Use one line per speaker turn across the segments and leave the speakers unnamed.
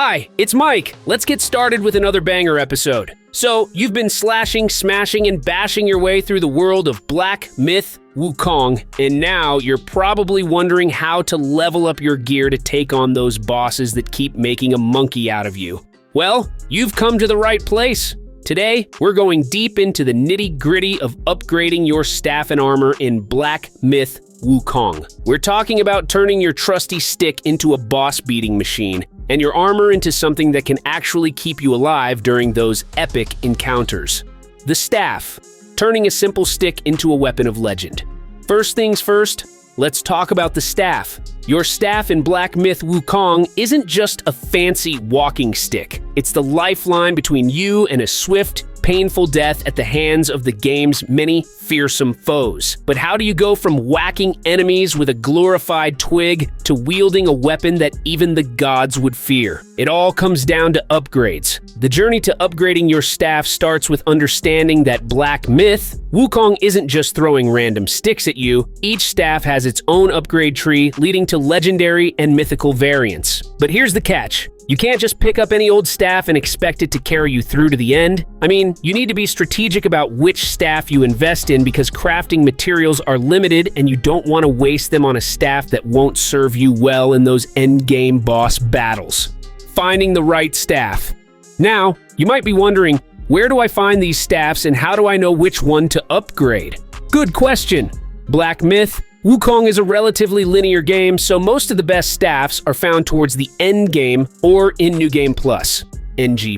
Hi, it's Mike. Let's get started with another banger episode. So, you've been slashing, smashing, and bashing your way through the world of Black Myth Wukong, and now you're probably wondering how to level up your gear to take on those bosses that keep making a monkey out of you. Well, you've come to the right place. Today, we're going deep into the nitty-gritty of upgrading your staff and armor in Black Myth Wukong. We're talking about turning your trusty stick into a boss-beating machine, and your armor into something that can actually keep you alive during those epic encounters. The staff, turning a simple stick into a weapon of legend. First things first, let's talk about the staff. Your staff in Black Myth Wukong isn't just a fancy walking stick. It's the lifeline between you and a swift, painful death at the hands of the game's many fearsome foes. But how do you go from whacking enemies with a glorified twig to wielding a weapon that even the gods would fear? It all comes down to upgrades. The journey to upgrading your staff starts with understanding that Black Myth Wukong isn't just throwing random sticks at you. Each staff has its own upgrade tree, leading to legendary and mythical variants. But here's the catch. You can't just pick up any old staff and expect it to carry you through to the end. I mean, you need to be strategic about which staff you invest in because crafting materials are limited and you don't want to waste them on a staff that won't serve you well in those endgame boss battles. Finding the right staff. Now, you might be wondering, where do I find these staffs and how do I know which one to upgrade? Good question. Black Myth Wukong is a relatively linear game, so most of the best staffs are found towards the end game or in New Game Plus, NG+.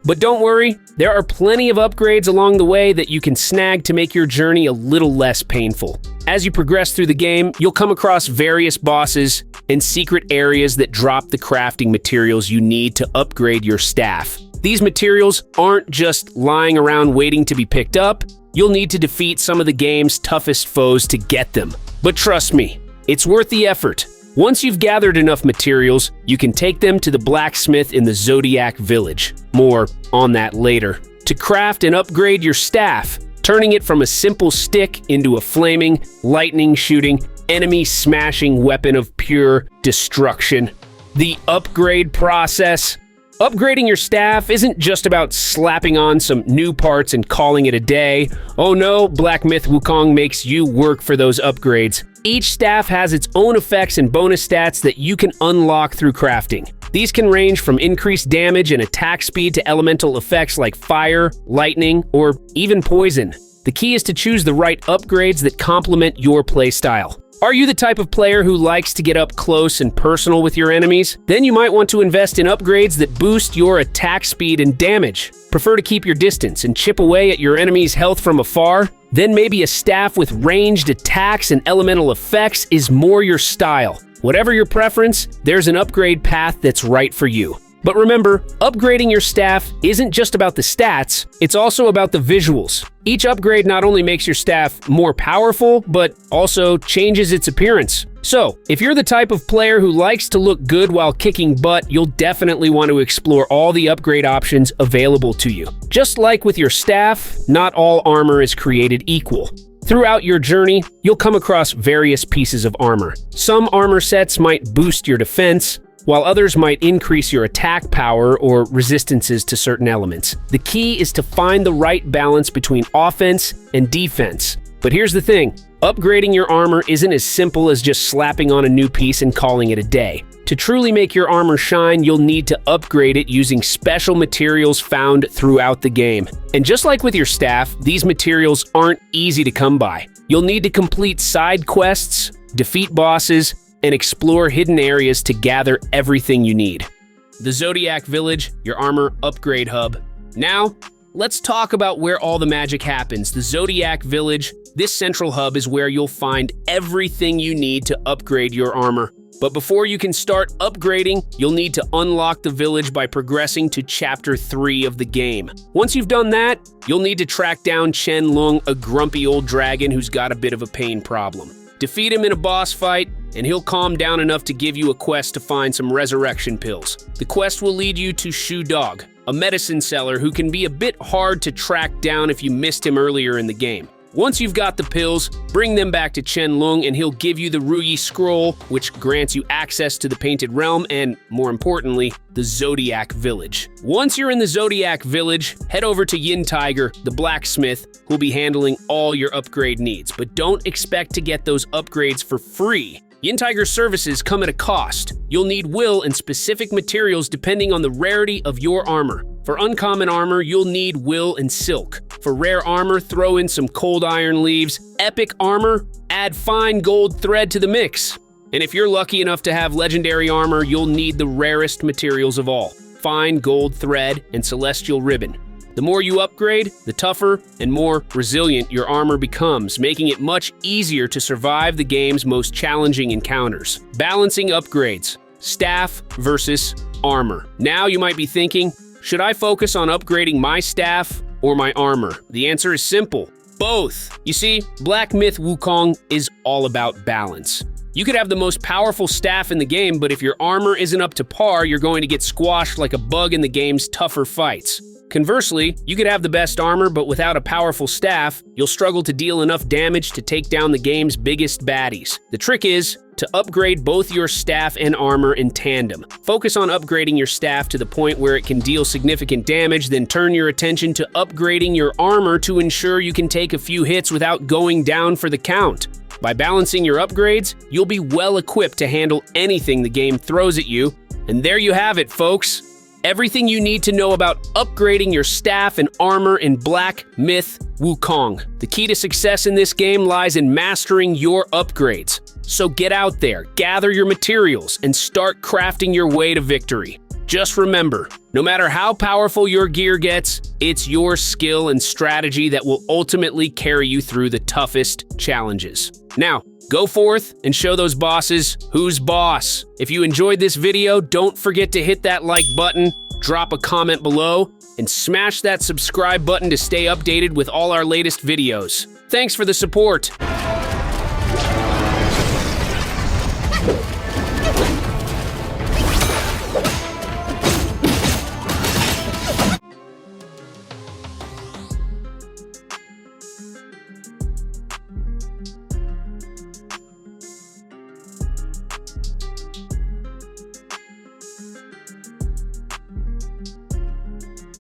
But don't worry, there are plenty of upgrades along the way that you can snag to make your journey a little less painful. As you progress through the game, you'll come across various bosses and secret areas that drop the crafting materials you need to upgrade your staff. These materials aren't just lying around waiting to be picked up. You'll need to defeat some of the game's toughest foes to get them. But trust me, it's worth the effort. Once you've gathered enough materials, you can take them to the blacksmith in the Zodiac village. More on that later. To craft and upgrade your staff, turning it from a simple stick into a flaming, lightning-shooting, enemy-smashing weapon of pure destruction. The upgrade process. Upgrading your staff isn't just about slapping on some new parts and calling it a day. Oh no, Black Myth Wukong makes you work for those upgrades. Each staff has its own effects and bonus stats that you can unlock through crafting. These can range from increased damage and attack speed to elemental effects like fire, lightning, or even poison. The key is to choose the right upgrades that complement your playstyle. Are you the type of player who likes to get up close and personal with your enemies? Then you might want to invest in upgrades that boost your attack speed and damage. Prefer to keep your distance and chip away at your enemy's health from afar? Then maybe a staff with ranged attacks and elemental effects is more your style. Whatever your preference, there's an upgrade path that's right for you. But remember, upgrading your staff isn't just about the stats, it's also about the visuals. Each upgrade not only makes your staff more powerful, but also changes its appearance. So, if you're the type of player who likes to look good while kicking butt, you'll definitely want to explore all the upgrade options available to you. Just like with your staff, not all armor is created equal. Throughout your journey, you'll come across various pieces of armor. Some armor sets might boost your defense, while others might increase your attack power or resistances to certain elements. The key is to find the right balance between offense and defense. But here's the thing, upgrading your armor isn't as simple as just slapping on a new piece and calling it a day. To truly make your armor shine, you'll need to upgrade it using special materials found throughout the game. And just like with your staff, these materials aren't easy to come by. You'll need to complete side quests, defeat bosses, and explore hidden areas to gather everything you need. The Zodiac Village, your armor upgrade hub. Now, let's talk about where all the magic happens. The Zodiac Village, this central hub is where you'll find everything you need to upgrade your armor. But before you can start upgrading, you'll need to unlock the village by progressing to Chapter 3 of the game. Once you've done that, you'll need to track down Chen Lung, a grumpy old dragon who's got a bit of a pain problem. Defeat him in a boss fight, and he'll calm down enough to give you a quest to find some resurrection pills. The quest will lead you to Shoe Dog, a medicine seller who can be a bit hard to track down if you missed him earlier in the game. Once you've got the pills, bring them back to Qianlong and he'll give you the Ruyi Scroll, which grants you access to the Painted Realm and, more importantly, the Zodiac Village. Once you're in the Zodiac Village, head over to Yin Tiger, the blacksmith, who'll be handling all your upgrade needs. But don't expect to get those upgrades for free. Yin Tiger's services come at a cost. You'll need will and specific materials depending on the rarity of your armor. For uncommon armor, you'll need will and silk. For rare armor, throw in some cold iron leaves. Epic armor, add fine gold thread to the mix. And if you're lucky enough to have legendary armor, you'll need the rarest materials of all: fine gold thread and celestial ribbon. The more you upgrade, the tougher and more resilient your armor becomes, making it much easier to survive the game's most challenging encounters. Balancing upgrades: staff versus armor. Now you might be thinking, should I focus on upgrading my staff or my armor? The answer is simple: both. You see, Black Myth Wukong is all about balance. You could have the most powerful staff in the game, but if your armor isn't up to par, you're going to get squashed like a bug in the game's tougher fights. Conversely, you could have the best armor, but without a powerful staff, you'll struggle to deal enough damage to take down the game's biggest baddies. The trick is to upgrade both your staff and armor in tandem. Focus on upgrading your staff to the point where it can deal significant damage, then turn your attention to upgrading your armor to ensure you can take a few hits without going down for the count. By balancing your upgrades, you'll be well equipped to handle anything the game throws at you. And there you have it, folks. Everything you need to know about upgrading your staff and armor in Black Myth Wukong. The key to success in this game lies in mastering your upgrades. So get out there, gather your materials, and start crafting your way to victory. Just remember, no matter how powerful your gear gets, it's your skill and strategy that will ultimately carry you through the toughest challenges. Now, go forth and show those bosses who's boss. If you enjoyed this video, don't forget to hit that like button, drop a comment below, and smash that subscribe button to stay updated with all our latest videos. Thanks for the support.